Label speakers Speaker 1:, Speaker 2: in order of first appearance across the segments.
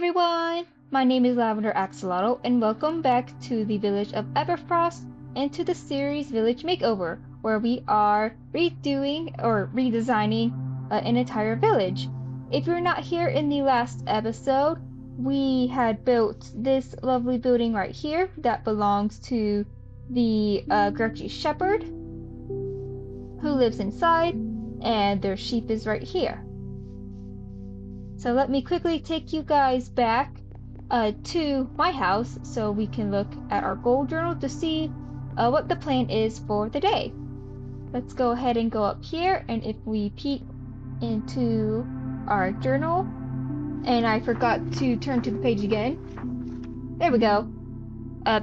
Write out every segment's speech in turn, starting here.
Speaker 1: everyone! My name is Lavender Axolotl and welcome back to the village of Everfrost and to the series Village Makeover, where we are redoing or redesigning an entire village. If you're not here in the last episode, we had built this lovely building right here that belongs to the grouchy shepherd who lives inside, and their sheep is right here. So let me quickly take you guys back to my house so we can look at our goal journal to see what the plan is for the day. Let's go ahead and go up here, and if we peek into our journal, and I forgot to turn to the page again. There we go.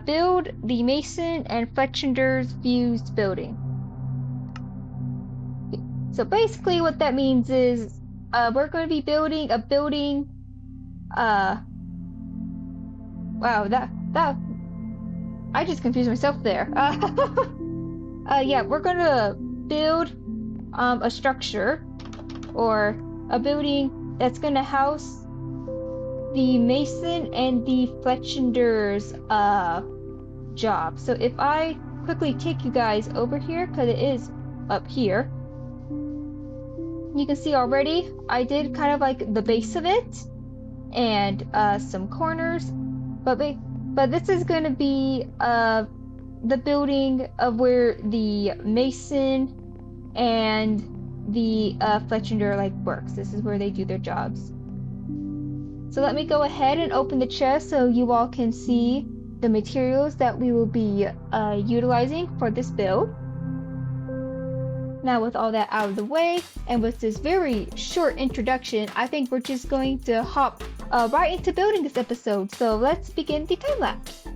Speaker 1: Build the Mason and Fletcher's fused building. So basically what that means is we're going to be building a building. Wow, that I just confused myself there. Yeah, we're going to build a structure or a building that's going to house the Mason and the Fletcher's job. So if I quickly take you guys over here, because it is up here, you can see already I did kind of like the base of it and some corners, but this is going to be the building of where the Mason and the Fletcher like works. This is where they do their jobs. So let me go ahead and open the chest so you all can see the materials that we will be utilizing for this build. Now with all that out of the way, and with this very short introduction, I think we're just going to hop right into building this episode. So let's begin the time lapse.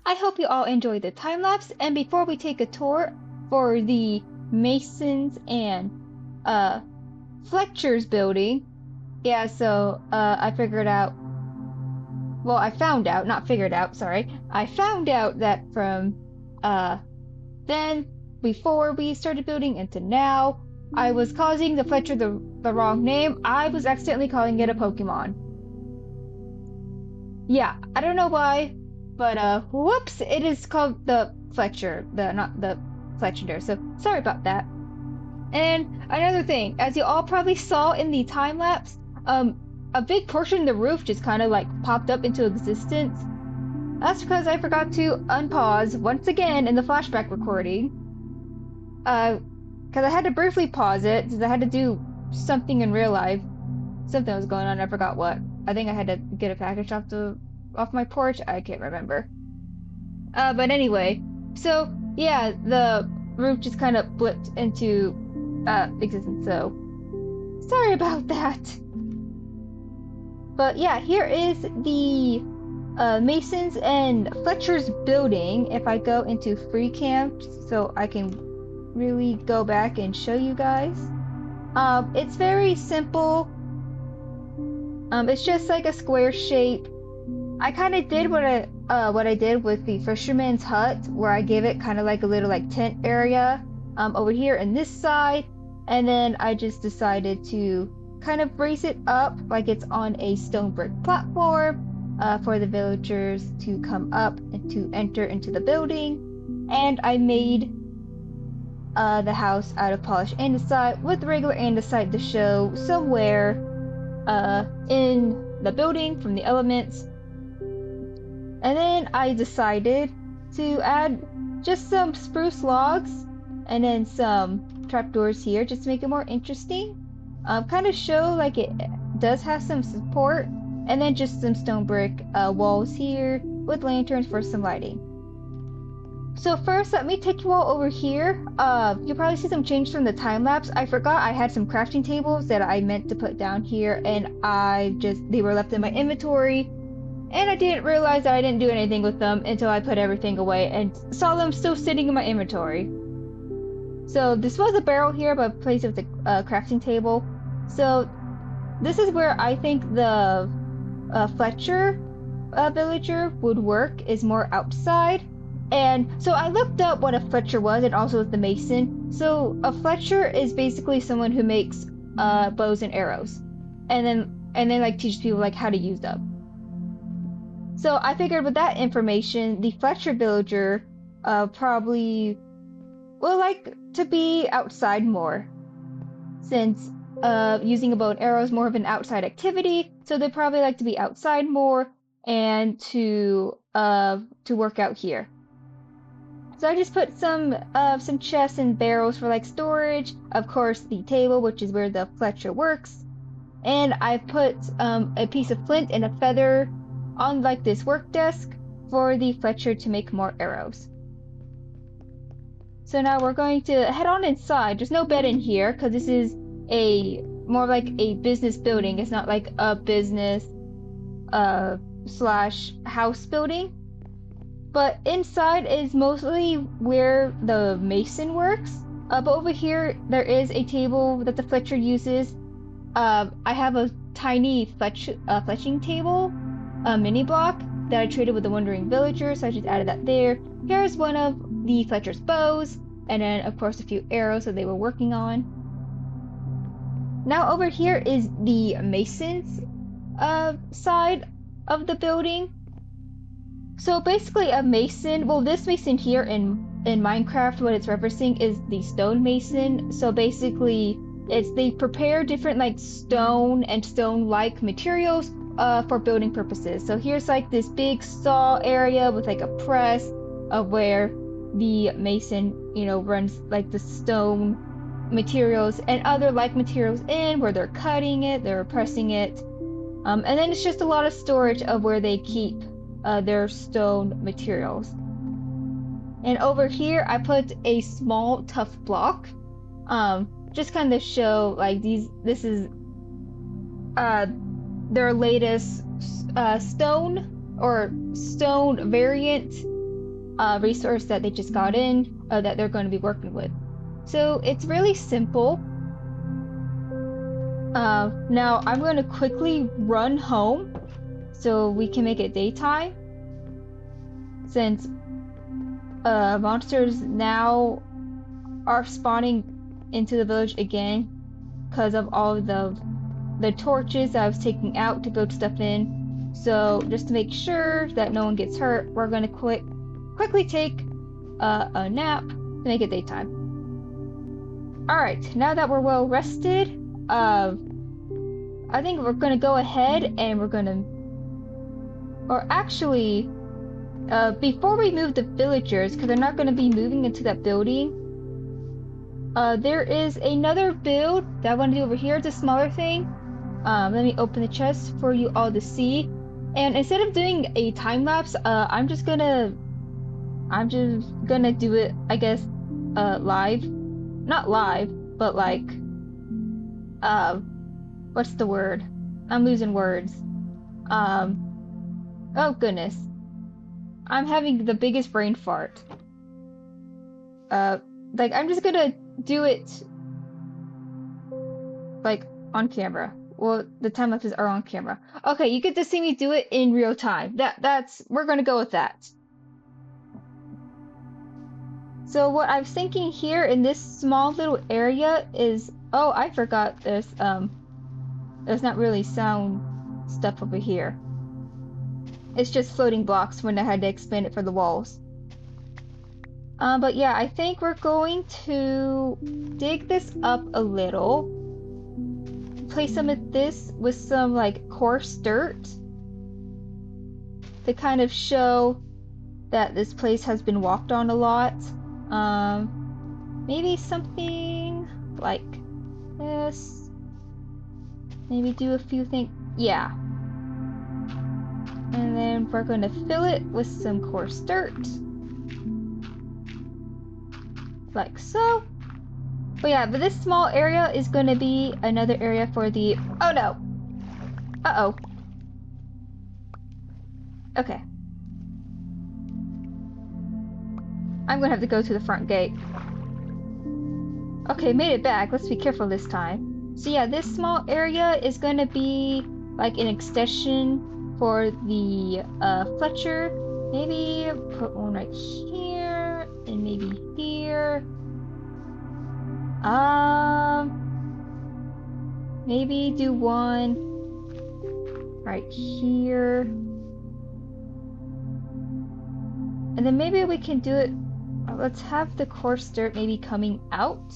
Speaker 1: I hope you all enjoyed the time lapse, and before we take a tour for the Masons and Fletcher's building, yeah, so I found out that from then before we started building into now, I was causing the Fletcher the wrong name. I was accidentally calling it a Pokemon. Yeah, I don't know why, but whoops, it is called the Fletcher, not the Fletcher, so sorry about that. And another thing, as you all probably saw in the time lapse, a big portion of the roof just kind of like popped up into existence. That's because I forgot to unpause once again in the flashback recording. Because I had to briefly pause it because I had to do something in real life. Something was going on, I forgot what. I think I had to get a package off my porch. I can't remember. But anyway, so yeah, the roof just kind of blipped into existence. So sorry about that. But yeah, here is the Masons and Fletcher's building. If I go into free camp, so I can really go back and show you guys. It's very simple. It's just like a square shape. I kind of did what I did with the fisherman's hut, where I gave it kind of like a little like tent area over here in this side, and then I just decided to kind of raise it up like it's on a stone brick platform for the villagers to come up and to enter into the building. And I made the house out of polished andesite with regular andesite to show somewhere in the building from the elements. And then I decided to add just some spruce logs and then some trapdoors here just to make it more interesting. Kind of show like it does have some support, and then just some stone brick walls here with lanterns for some lighting. So first, let me take you all over here. You'll probably see some change from the time lapse. I forgot I had some crafting tables that I meant to put down here, and they were left in my inventory, and I didn't realize that I didn't do anything with them until I put everything away and saw them still sitting in my inventory. So this was a barrel here, but placed with the crafting table. So this is where I think the Fletcher villager would work, is more outside. And so I looked up what a Fletcher was and also the mason. So a Fletcher is basically someone who makes bows and arrows, and then like teaches people like how to use them. So I figured with that information, the Fletcher villager probably will like to be outside more, since using a bow and arrow is more of an outside activity. So they probably like to be outside more and to work out here. So I just put some chests and barrels for like storage. Of course, the table, which is where the Fletcher works, and I put a piece of flint and a feather on like this work desk for the Fletcher to make more arrows. So now we're going to head on inside. There's no bed in here because this is more like a business building. It's not like a business slash house building. But inside is mostly where the mason works. But over here, there is a table that the Fletcher uses. I have a tiny fletching table, a mini block that I traded with the wandering villager, so I just added that there. Here's one of the Fletcher's bows, and then of course a few arrows that they were working on. Now over here is the mason's side of the building. So basically a mason, well, this mason here in Minecraft, what it's referencing is the stone mason. So basically they prepare different like stone and stone-like materials for building purposes. So here's like this big saw area with like a press of where the mason, runs like the stone materials and other like materials in, where they're cutting it, they're pressing it. And then it's just a lot of storage of where they keep their stone materials. And over here I put a small tough block, just kind of show like this is their latest stone or stone variant resource that they just got in, that they're going to be working with. So it's really simple. Now I'm going to quickly run home so we can make it daytime, since monsters now are spawning into the village again because of all the torches that I was taking out to build stuff in. So just to make sure that no one gets hurt, we're going to quickly take a nap to make it daytime. Alright, now that we're well rested, I think we're going to go ahead and we're going to, or actually, before we move the villagers, because they're not going to be moving into that building, there is another build that I want to do over here. It's a smaller thing. Let me open the chest for you all to see. And instead of doing a time lapse, I'm just gonna do it, I guess, live. Not live, but like, what's the word? I'm losing words. Oh goodness. I'm having the biggest brain fart. Like, I'm just gonna do it, like, on camera. Well, the time lapses are on camera. Okay, you get to see me do it in real time. We're gonna go with that. So what I'm thinking here in this small little area is, oh, I forgot there's not really sound stuff over here. It's just floating blocks when I had to expand it for the walls. But yeah, I think we're going to dig this up a little. Place some of this with some like coarse dirt to kind of show that this place has been walked on a lot. Maybe something like this. Maybe do a few things. Yeah. And then we're going to fill it with some coarse dirt. like so. But yeah, but this small area is going to be another area for the... Oh no! Uh-oh. Okay. I'm gonna have to go to the front gate. Okay, made it back. Let's be careful this time. So yeah, this small area is gonna be like an extension for the Fletcher. Maybe put one right here and maybe here. Maybe do one right here. And then maybe we can do it, let's have the coarse dirt maybe coming out.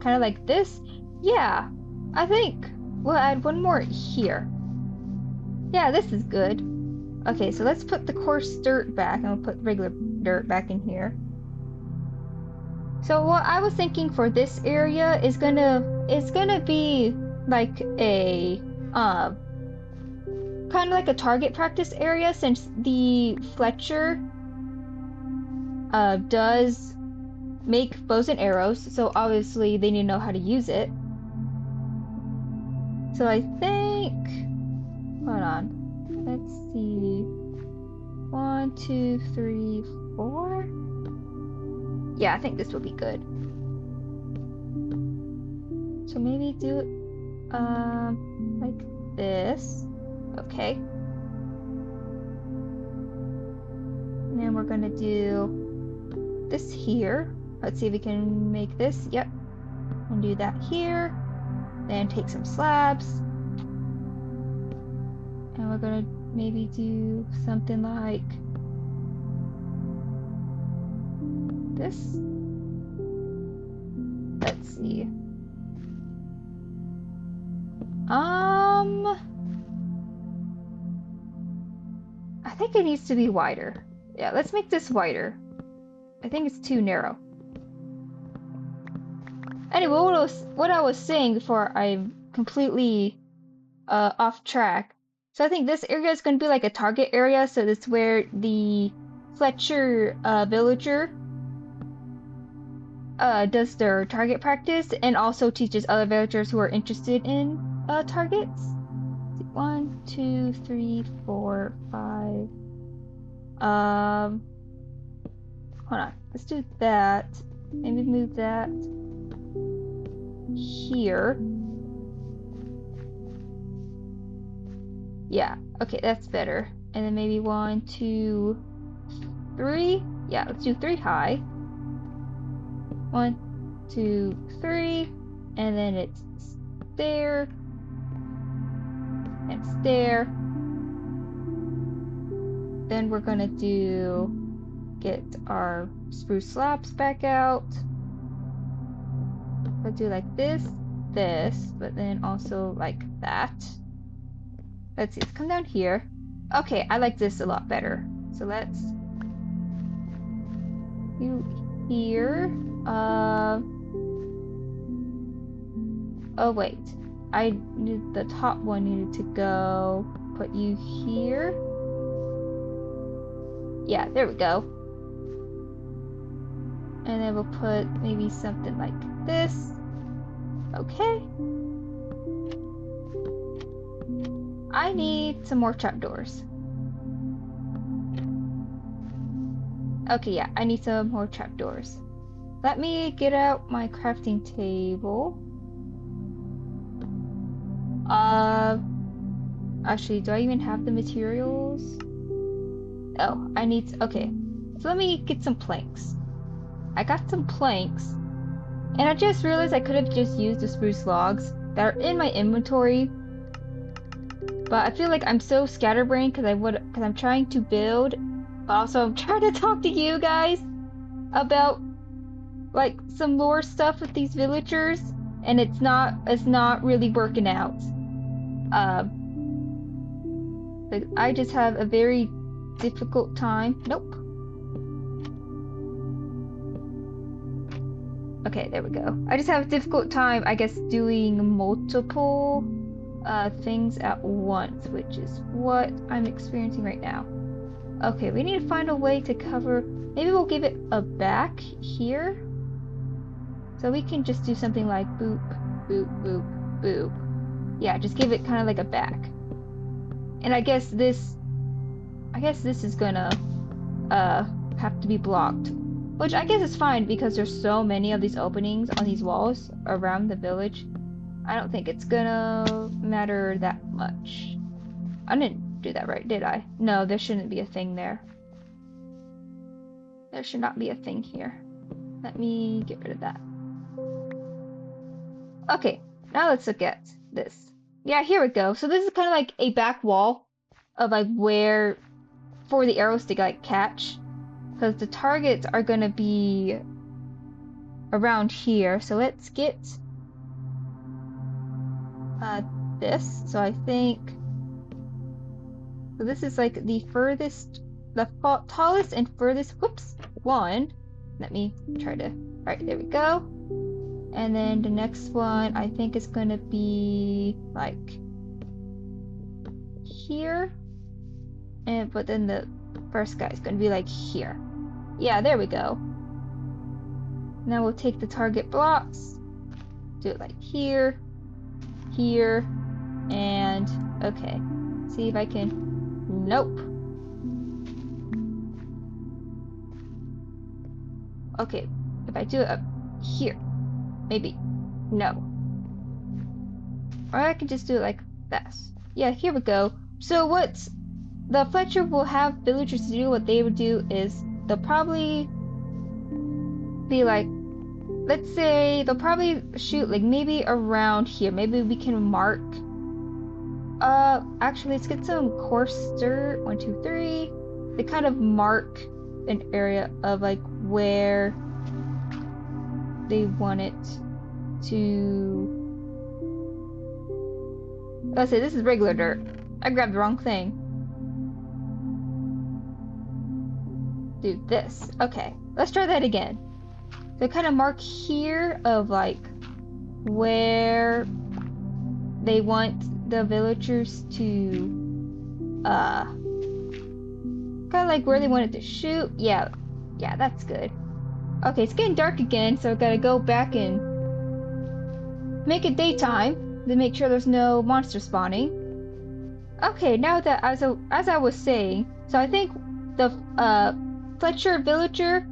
Speaker 1: Kind of like this. Yeah, I think we'll add one more here. Yeah, this is good. Okay, so let's put the coarse dirt back and we'll put regular dirt back in here. So what I was thinking for this area is gonna be like a kind of like a target practice area, since the Fletcher does make bows and arrows, so obviously they need to know how to use it. So I think, hold on, let's see, 1, 2, 3, 4. Yeah, I think this will be good. So maybe do it like this. Okay. And then we're gonna do this here. Let's see if we can make this. Yep. And do that here. Then take some slabs. And we're gonna maybe do something like this. Let's see. I think it needs to be wider. Yeah, let's make this wider. I think it's too narrow. Anyway, what I was saying before I'm completely off track. So I think this area is going to be like a target area. So that's where the Fletcher villager does their target practice and also teaches other villagers who are interested in targets. 1, 2, 3, 4, 5. Hold on. Let's do that. Maybe move that here. Yeah. Okay, that's better. And then maybe 1, 2, 3. Yeah, let's do 3 high. 1, 2, 3. And then it's there. And it's there. Then we're gonna get our spruce slabs back out. We'll do like this, but then also like that. Let's see, let's come down here. Okay, I like this a lot better. So let's do here. Oh wait, the top one needed to go. Put you here. Yeah, there we go. And then we'll put maybe something like this. Okay. I need some more trapdoors. Okay, yeah, I need some more trapdoors. Let me get out my crafting table. Actually, do I even have the materials? Oh, okay. So let me get some planks. I got some planks, and I just realized I could have just used the spruce logs that are in my inventory. But I feel like I'm so scatterbrained because I'm trying to build, but also I'm trying to talk to you guys about like some lore stuff with these villagers, and it's not really working out. Like I just have a very difficult time. Nope. Okay, there we go. I just have a difficult time, I guess, doing multiple things at once, which is what I'm experiencing right now. Okay, we need to find a way to cover. Maybe we'll give it a back here. So we can just do something like boop, boop, boop, boop. Yeah, just give it kind of like a back. And I guess this is gonna have to be blocked. Which I guess is fine because there's so many of these openings on these walls around the village. I don't think it's gonna matter that much. I didn't do that right, did I? No, there shouldn't be a thing there. There should not be a thing here. Let me get rid of that. Okay, now let's look at this. Yeah, here we go. So this is kind of like a back wall of like where for the arrows to like catch. Because the targets are gonna be around here. So let's get this. So I think so this is like the furthest, the tallest and furthest, whoops, one. Let me try to, alright, there we go. And then the next one, I think is gonna be like here. But then the first guy is gonna be like here. Yeah, there we go. Now we'll take the target blocks, do it like here, here, and okay. See if I can, nope. Okay, if I do it up here, maybe, no. Or I can just do it like this. Yeah, here we go. So what the Fletcher will have villagers do, what they would do is they'll probably be like, let's say they'll probably shoot like maybe around here. Maybe we can mark. Actually, let's get some coarse dirt. 1, 2, 3. They kind of mark an area of like where they want it to. Let's say this is regular dirt. I grabbed the wrong thing. Do this. Okay, let's try that again. So kind of mark here of like where they want the villagers to kind of like where they want it to shoot. Yeah, that's good. Okay, it's getting dark again, so I've got to go back and make it daytime to make sure there's no monster spawning. Okay, now that as I was saying, so I think the Fletcher villager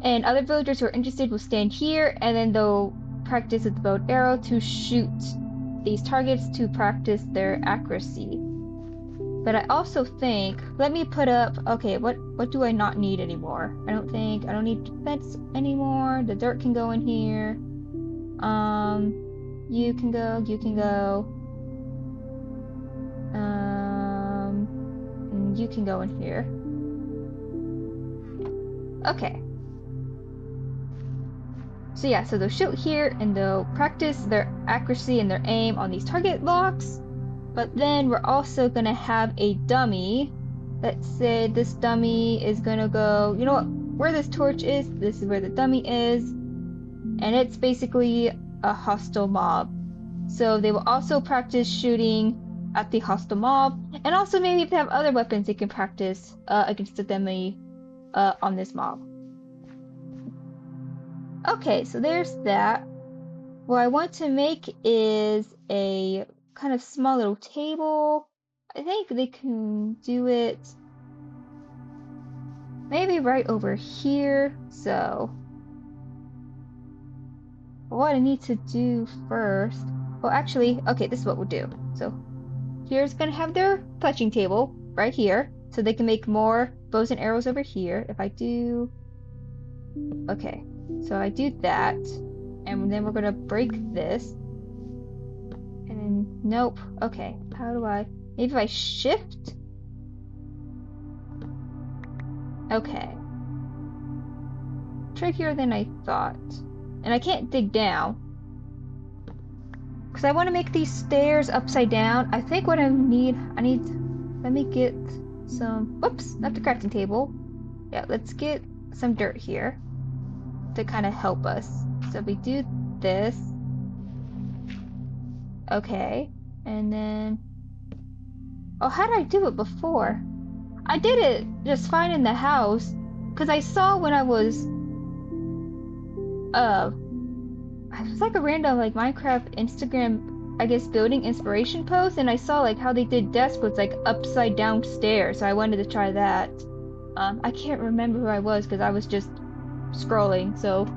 Speaker 1: and other villagers who are interested will stand here, and then they'll practice with the bow and arrow to shoot these targets to practice their accuracy. But I also think, let me put up, okay, what do I not need anymore? I don't need defense anymore. The dirt can go in here. You can go. You can go in here. Okay. So yeah, so they'll shoot here and they'll practice their accuracy and their aim on these target locks. But then we're also gonna have a dummy. Let's say this dummy is gonna go, you know what, where this torch is, this is where the dummy is. And it's basically a hostile mob. So they will also practice shooting at the hostile mob. And also maybe if they have other weapons, they can practice against the dummy on this mob. Okay, so there's that. What I want to make is a kind of small little table. I think they can do it maybe right over here. So what I need to do first, well actually, okay, this is what we'll do. So here's gonna have their touching table right here, so they can make more bows and arrows over here. If I do, okay, so I do that, and then we're gonna break this, and then nope. Okay, how do I? Maybe if I shift. Okay, trickier than I thought, and I can't dig down because I want to make these stairs upside down. I think what I need. Let me get some. Whoops, not the crafting table. Yeah, let's get some dirt here to kind of help us. So we do this. Okay, and then, oh, how did I do it before? I did it just fine in the house, because I saw when I was, it was like a random like Minecraft Instagram, I guess, building inspiration post, and I saw like how they did desks with like upside down stairs, so I wanted to try that. I can't remember who I was because I was just scrolling, so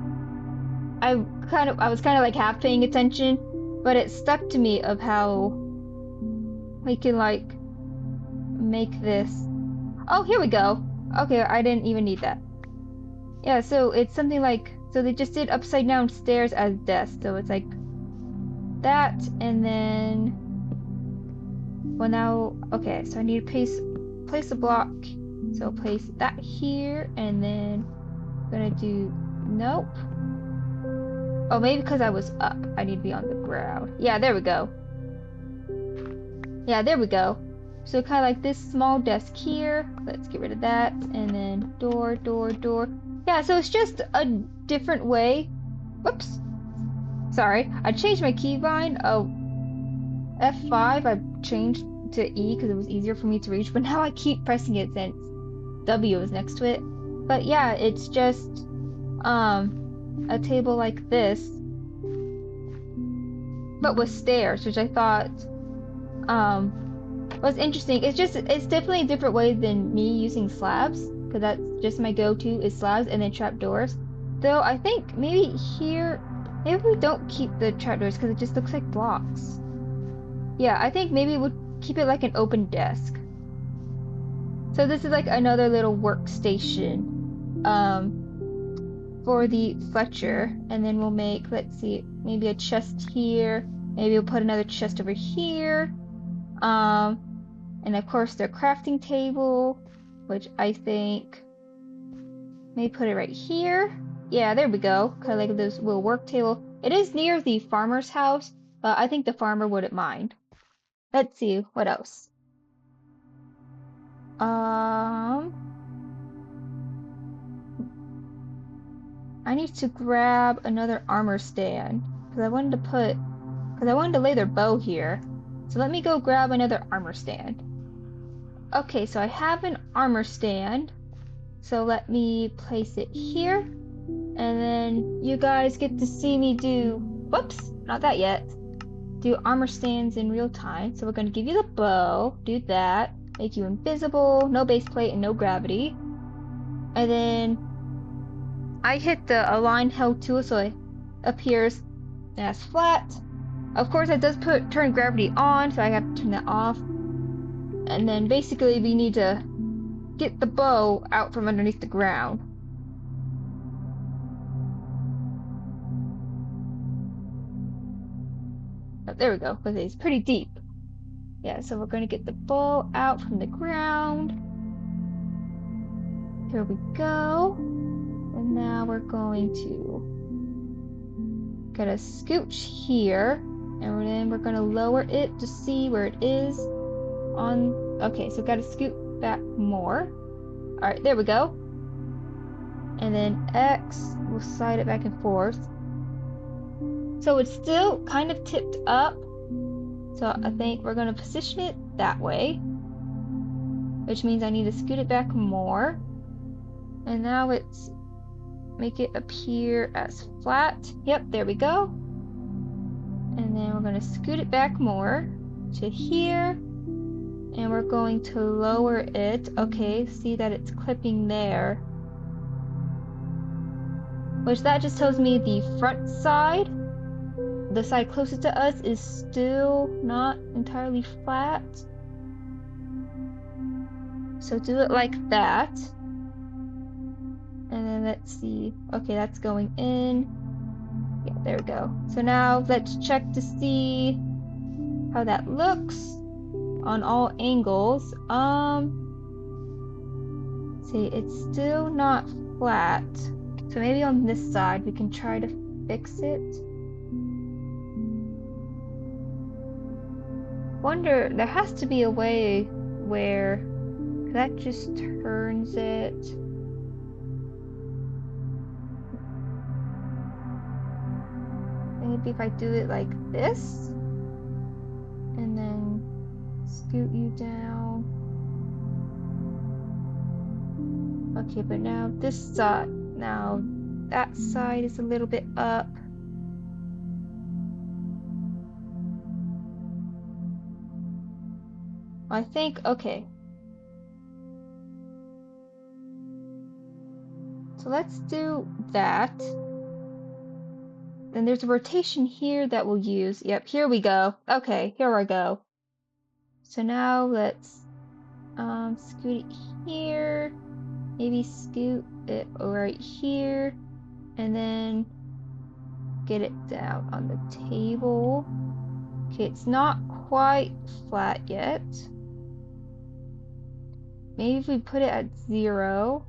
Speaker 1: I was kind of like half paying attention, but it stuck to me of how we can like make this. Oh, here we go. Okay, I didn't even need that. Yeah, so it's something like, so they just did upside down stairs as desks, so it's like that, and then, well now, okay, so I need to place a block, so place that here, and then I'm gonna do, nope. Oh, maybe because I was up, I need to be on the ground. Yeah, there we go. Yeah, there we go. So kind of like this small desk here. Let's get rid of that. And then door, door, door. Yeah, so it's just a different way. Whoops. Sorry. I changed my keybind. Oh, F5 I changed to E because it was easier for me to reach. But now I keep pressing it since W is next to it. But yeah, it's just a table like this. But with stairs, which I thought what's interesting, it's definitely a different way than me using slabs, because that's just my go-to is slabs and then trapdoors. Though I think maybe here, maybe we don't keep the trapdoors because it just looks like blocks. Yeah, I think maybe we'll keep it like an open desk. So this is like another little workstation for the Fletcher, and then we'll make, let's see, maybe a chest here, maybe we'll put another chest over here. And of course their crafting table, which I think may put it right here. Yeah, there we go. Kind of like this little work table. It is near the farmer's house, but I think the farmer wouldn't mind. Let's see, what else? I need to grab another armor stand because I wanted to lay their bow here. So let me go grab another armor stand. Okay, so I have an armor stand. So let me place it here. And then you guys get to see me do, whoops, not that yet. Do armor stands in real time. So we're going to give you the bow, do that, make you invisible, no base plate and no gravity. And then I hit the align held tool so it appears as flat. Of course, it does turn gravity on, so I have to turn that off. And then basically we need to get the bow out from underneath the ground. Oh, there we go, because it's pretty deep. Yeah, so we're going to get the bow out from the ground. Here we go. And now we're going to get a scooch here. And then we're going to lower it to see where it is on. Okay, so got to scoot back more. Alright, there we go. And then X, we'll slide it back and forth. So it's still kind of tipped up. So I think we're going to position it that way. Which means I need to scoot it back more. And now it's make it appear as flat. Yep, there we go. And then we're going to scoot it back more to here. And we're going to lower it. Okay, see that it's clipping there. Which that just tells me the front side, the side closest to us, is still not entirely flat. So do it like that. And then let's see. Okay, that's going in. Yeah, there we go. So now let's check to see how that looks on all angles. See, it's still not flat. So maybe on this side we can try to fix it. Wonder, there has to be a way where that just turns it. Maybe if I do it like this, and then scoot you down. Okay, but now this side, now that side is a little bit up. I think, okay. So let's do that. Then there's a rotation here that we'll use. Yep, here we go. Okay, here we go. So now let's scoot it here. Maybe scoot it right here. And then get it down on the table. Okay, it's not quite flat yet. Maybe if we put it at 0.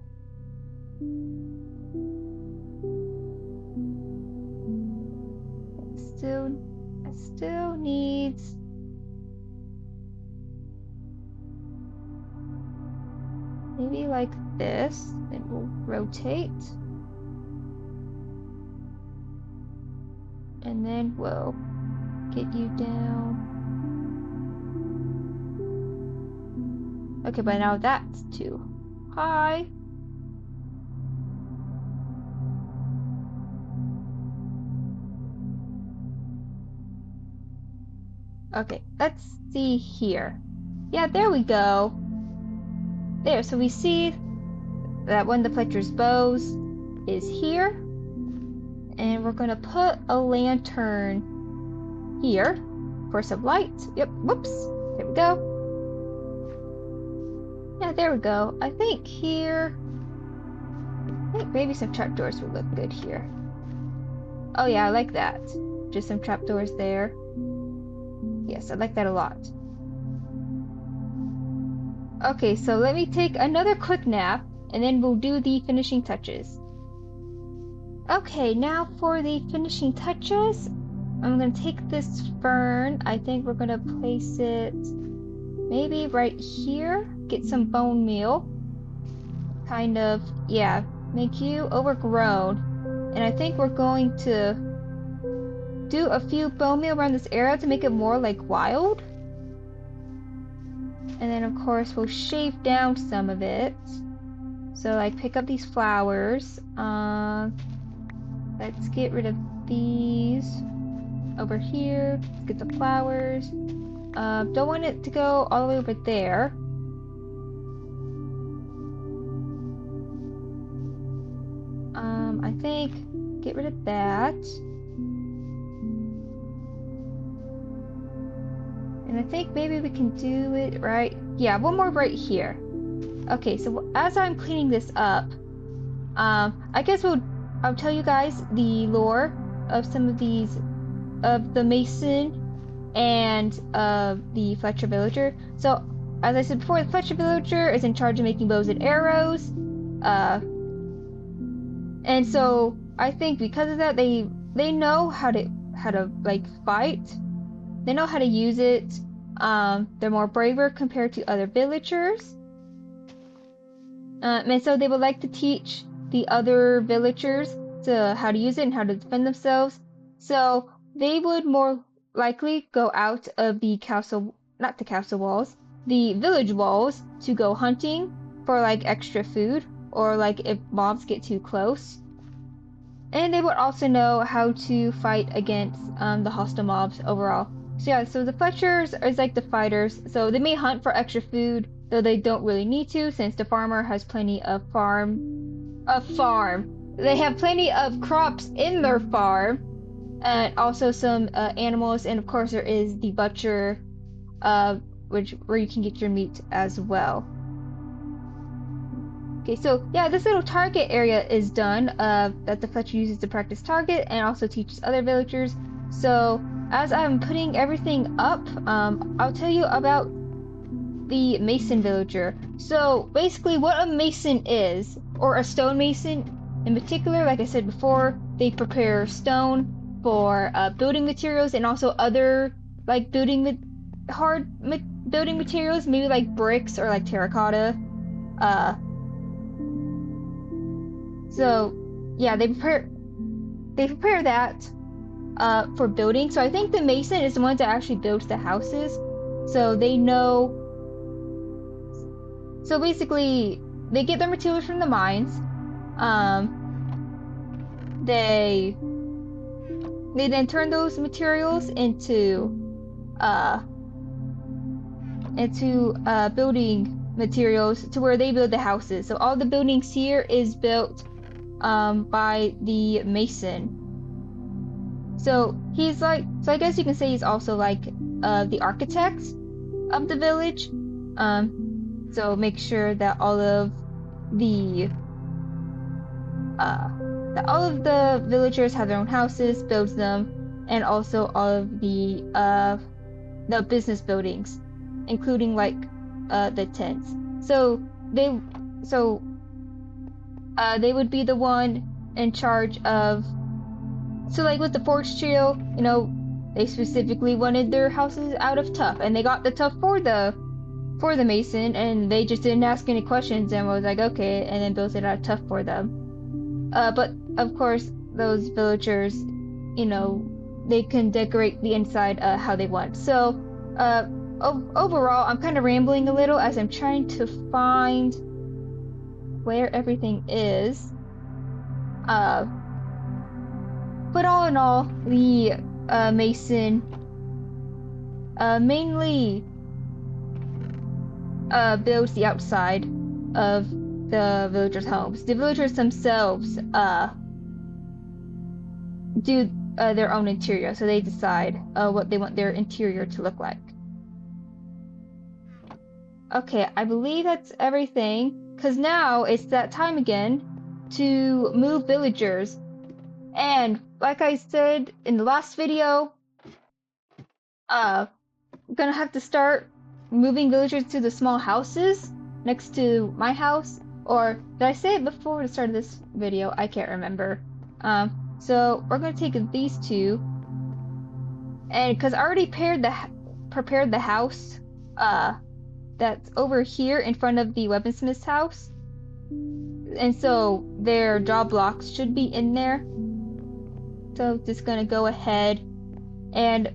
Speaker 1: It still needs maybe like this, and we'll rotate. And then we'll get you down. Okay, but now that's too high. Okay, let's see here. Yeah, there we go. There, so we see that one of the Fletcher's bows is here. And we're gonna put a lantern here for some light. Yep, whoops, there we go. Yeah, there we go. I think here, I think maybe some trapdoors would look good here. Oh yeah, I like that. Just some trapdoors there. Yes, I like that a lot. Okay, so let me take another quick nap, and then we'll do the finishing touches. Okay, now for the finishing touches, I'm going to take this fern. I think we're going to place it maybe right here. Get some bone meal. Kind of, yeah, make you overgrown. And I think we're going to do a few bone meal around this area to make it more like wild. And then of course we'll shave down some of it. So like pick up these flowers. Let's get rid of these over here. Let's get the flowers. Don't want it to go all the way over there. I think get rid of that. And I think maybe we can do it right. Yeah, one more right here. Okay, so as I'm cleaning this up, I guess I'll tell you guys the lore of some of these, of the Mason and the Fletcher villager. So, as I said before, the Fletcher villager is in charge of making bows and arrows. And so I think because of that, they know how to like fight. They know how to use it. They're more braver compared to other villagers. And so they would like to teach the other villagers how to use it and how to defend themselves. So they would more likely go out of the castle, not the castle walls, the village walls to go hunting for like extra food or like if mobs get too close. And they would also know how to fight against the hostile mobs overall. So yeah, so the Fletchers is like the fighters. So they may hunt for extra food, though they don't really need to, since the farmer has plenty of farm. They have plenty of crops in their farm, and also some animals, and of course there is the butcher, where you can get your meat as well. Okay, so yeah, this little target area is done, that the Fletcher uses to practice target and also teaches other villagers. So as I'm putting everything up, I'll tell you about the Mason villager. So basically what a Mason is, or a stone-mason in particular, like I said before, they prepare stone for building materials and also other like building materials, maybe like bricks or like terracotta. So yeah, they prepare that for building. So I think the mason is the one that actually builds the houses. So they know. So basically, they get their materials from the mines. They then turn those materials into building materials to where they build the houses. So all the buildings here is built by the mason. So I guess you can say he's also like the architect of the village. So make sure that all of the villagers have their own houses, builds them, and also all of the business buildings, including like the tents. So they would be the one in charge of. So like with the forge trio, you know, they specifically wanted their houses out of tuff, and they got the tuff for the mason, and they just didn't ask any questions and was like, okay, and then built it out of tuff for them. But of course, those villagers, you know, they can decorate the inside how they want. So overall, I'm kind of rambling a little as I'm trying to find where everything is. But all in all, the mason mainly builds the outside of the villagers' homes. The villagers themselves do their own interior, so they decide what they want their interior to look like. Okay, I believe that's everything, because now it's that time again to move villagers. And like I said in the last video, I'm gonna have to start moving villagers to the small houses next to my house. Or did I say it before the start of this video? I can't remember. So we're gonna take these two, and because I already prepared the house that's over here in front of the weaponsmith's house, and so their job blocks should be in there. So just gonna go ahead and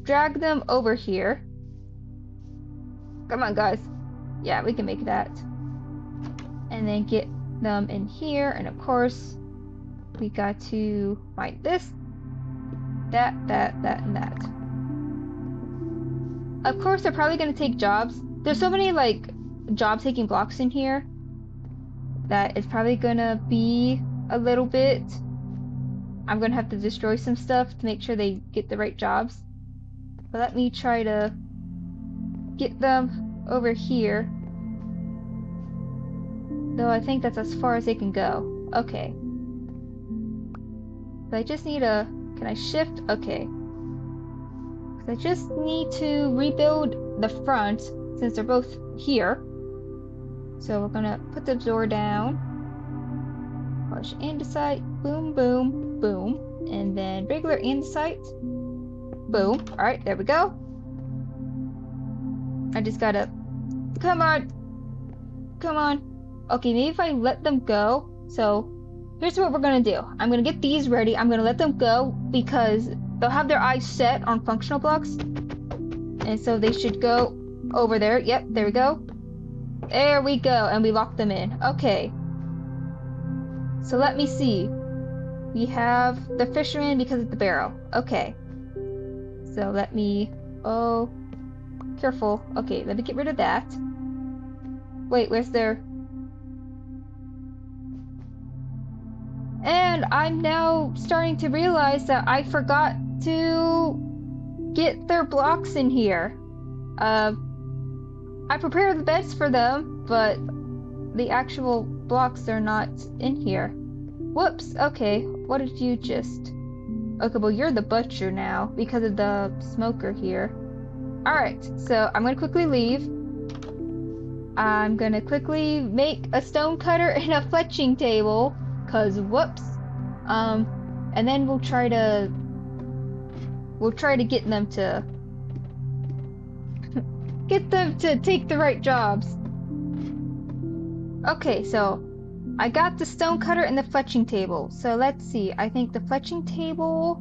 Speaker 1: drag them over here. Come on, guys. Yeah, we can make that. And then get them in here. And of course, we got to find this, that, and that. Of course, they're probably gonna take jobs. There's so many like job-taking blocks in here that it's probably gonna be a little bit. I'm gonna have to destroy some stuff to make sure they get the right jobs. But let me try to get them over here. Though I think that's as far as they can go. Okay. But I just need can I shift? Okay. 'Cause I just need to rebuild the front since they're both here. So we're gonna put the door down. Harsh andesite. Boom, boom, boom. And then regular andesite. Boom. Alright, there we go. I just gotta... Come on! Come on! Okay, maybe if I let them go... So, here's what we're gonna do. I'm gonna get these ready. I'm gonna let them go because they'll have their eyes set on functional blocks. And so they should go over there. Yep, there we go. There we go. And we lock them in. Okay. So let me see. We have the fisherman because of the barrel. Okay. So let me... Oh... Careful. Okay, let me get rid of that. Wait, where's their... And I'm now starting to realize that I forgot to get their blocks in here. I prepared the beds for them, but the actual blocks are not in here. Whoops, okay. What did you just... Okay, well you're the butcher now because of the smoker here. Alright, so I'm gonna quickly leave. I'm gonna quickly make a stone cutter and a fletching table, cause whoops. And then we'll try to get them to take the right jobs. Okay, so I got the stone cutter and the fletching table. So let's see. I think the fletching table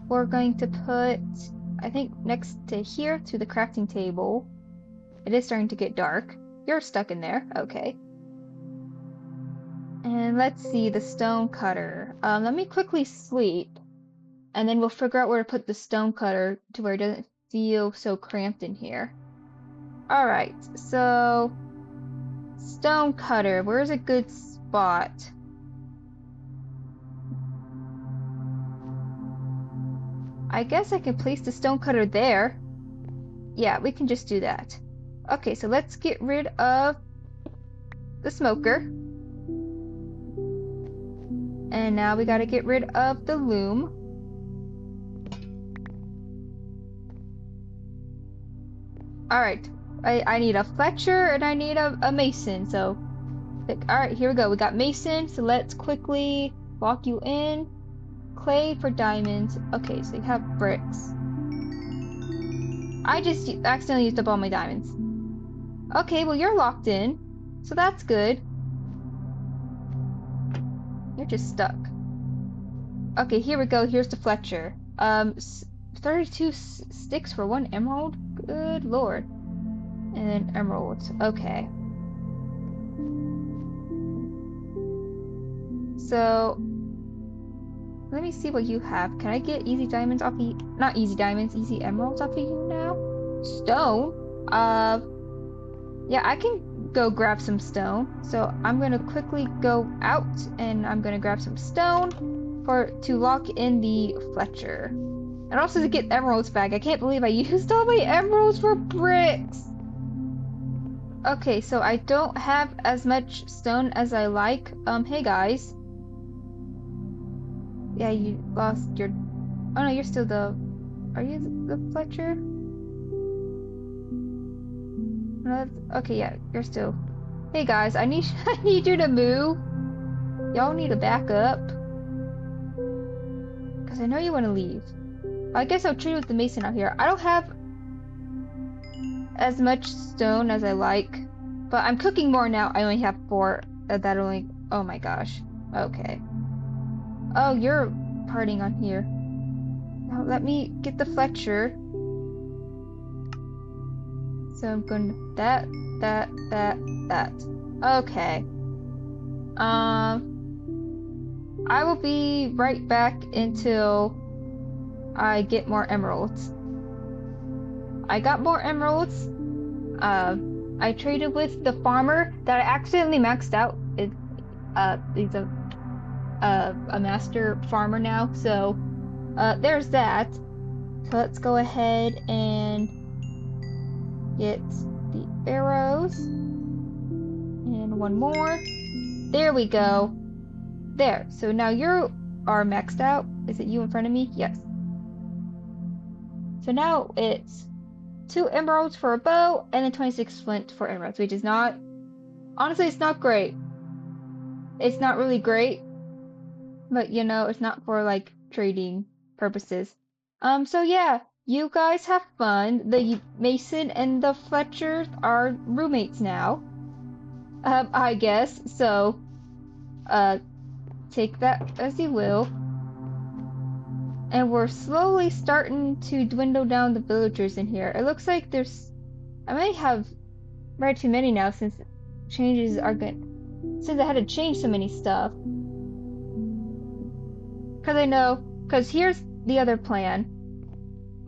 Speaker 1: we're going to put, I think, next to here to the crafting table. It is starting to get dark. You're stuck in there. Okay. And let's see, the stone cutter. Let me quickly sleep, and then we'll figure out where to put the stone cutter to where it doesn't feel so cramped in here. Alright, so stone cutter, where's a good spot? I guess I can place the stone cutter there. Yeah, we can just do that. Okay, so let's get rid of the smoker. And now we gotta get rid of the loom. Alright, I need a Fletcher and I need a mason, so... Alright, here we go. We got mason, so let's quickly walk you in. Clay for diamonds. Okay, so you have bricks. I just accidentally used up all my diamonds. Okay, well you're locked in, so that's good. You're just stuck. Okay, here we go. Here's the Fletcher. 32 sticks for 1 emerald? Good lord. And then emeralds. Okay. So, let me see what you have. Can I get easy diamonds off of you? Not easy diamonds, easy emeralds off of you now? Stone? Yeah, I can go grab some stone. So I'm gonna quickly go out and I'm gonna grab some stone to lock in the Fletcher. And also to get emeralds back. I can't believe I used all my emeralds for bricks. Okay, so I don't have as much stone as I like. Hey guys. Yeah, you lost your... Oh no, you're still the... Are you the Fletcher? No, okay, yeah, you're still... Hey guys, I need I need you to move. Y'all need to back up. Because I know you want to leave. I guess I'll trade with the mason out here. I don't have as much stone as I like. But I'm cooking more now. I only have 4. That only... Oh my gosh. Okay. Oh, you're partying on here. Now let me get the Fletcher. So I'm going to that. Okay. I will be right back until I get more emeralds. I got more emeralds. I traded with the farmer that I accidentally maxed out. He's a master farmer now, so there's that. So let's go ahead and get the arrows and 1 more. There we go. There. So now you are maxed out. Is it you in front of me? Yes. So now it's 2 emeralds for a bow and then 26 flint for emeralds, which is not... Honestly, it's not great. It's not really great. But, you know, it's not for, like, trading purposes. So yeah, you guys have fun. The Mason and the Fletcher are roommates now. I guess. So, take that as you will. And we're slowly starting to dwindle down the villagers in here. It looks like there's... I might have right too many now since changes are good. Since I had to change so many stuff. Because here's the other plan.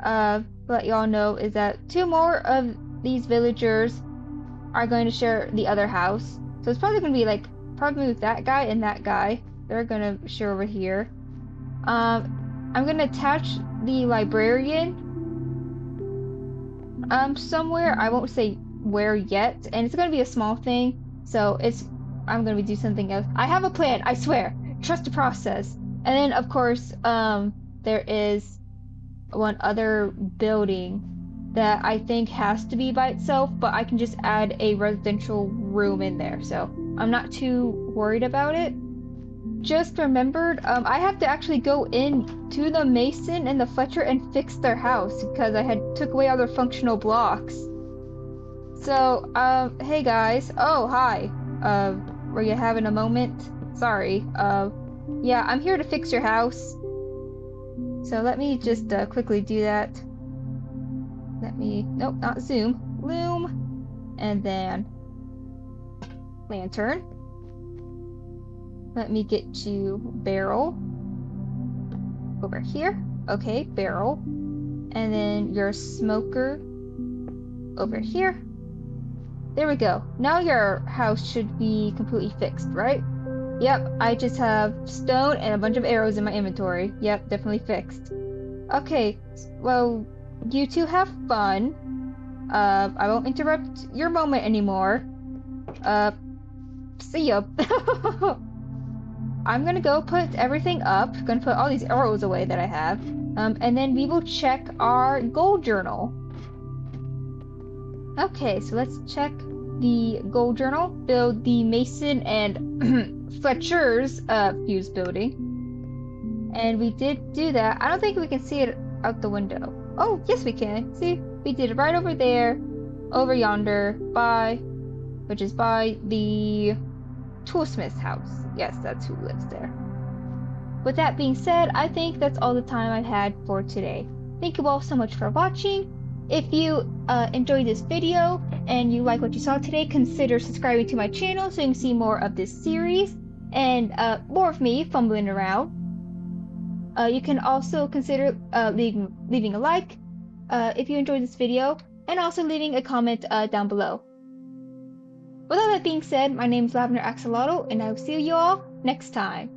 Speaker 1: Let y'all know is that 2 more of these villagers are going to share the other house. So it's probably going to be like, probably with that guy and that guy. They're going to share over here. I'm going to attach the librarian somewhere. I won't say where yet. And it's going to be a small thing. So I'm going to do something else. I have a plan, I swear. Trust the process. And then, of course, there is one other building that I think has to be by itself, but I can just add a residential room in there. So I'm not too worried about it. Just remembered, I have to actually go in to the Mason and the Fletcher and fix their house because I took away all their functional blocks. So, hey guys. Oh, hi. Were you having a moment? Sorry. Yeah, I'm here to fix your house. So let me just quickly do that. Nope, not zoom. Loom. And then lantern. Let me get to barrel over here. Okay, barrel. And then your smoker over here. There we go. Now your house should be completely fixed, right? Yep, I just have stone and a bunch of arrows in my inventory. Yep, definitely fixed. Okay, well, you two have fun. I won't interrupt your moment anymore. See ya. I'm gonna go put everything up. Gonna put all these arrows away that I have. And then we will check our goal journal. Okay, so let's check the goal journal. Build the Mason and Fletcher's fuse building. And we did do that. I don't think we can see it out the window. Oh, yes we can. See? We did it right over there, over yonder, which is by the toolsmith's house. Yes, that's who lives there. With that being said, I think that's all the time I've had for today. Thank you all so much for watching. If you enjoyed this video and you like what you saw today, consider subscribing to my channel so you can see more of this series and more of me fumbling around. You can also consider leaving a like if you enjoyed this video, and also leaving a comment down below. With all that being said, my name is Axol, and I will see you all next time.